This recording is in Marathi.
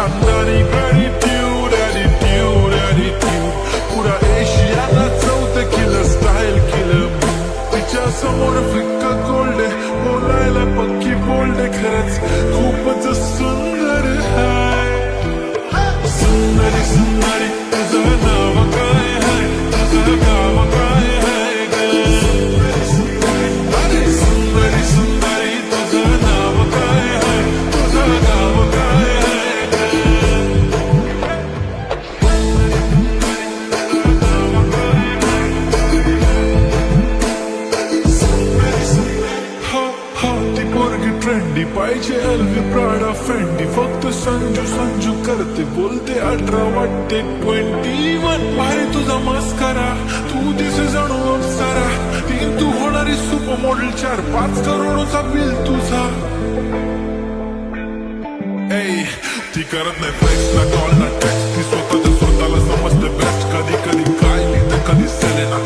खानदानी gratitude, attitude, attitude. पुरा एशियाला चौथं किलं स्टाईल केलं मी. तिच्या समोर फिक्का गोल्ड बोलायला पक्की बोल्ड खरंच खूपच सुंदर हाय. सुंदरी सुंदरी तुझं नाव काय हाय, तुझं गाव काय हाय ग. सुंदरी सुंदरी तुझं नाव काय हाय, तुझं गाव काय हाय ग. ती पोरगी ट्रेंडी पाहिजे एलवी प्राडा फेंडी. फक्त संजू संजू करते बोलते 18 वाटते 21. भारी तुझा मस्करा, तू दिसे जणू अप्सरा. तीन तू होणारी सुपर मॉडेल, 4-5 करोडचा बिल तुझा. ती करत नाही फ्लेक्स ना कॉल ना टेक्स्ट. ती स्वतःला समजते बेस्ट. कधी कधी काय लिहिते कधी सेलेना.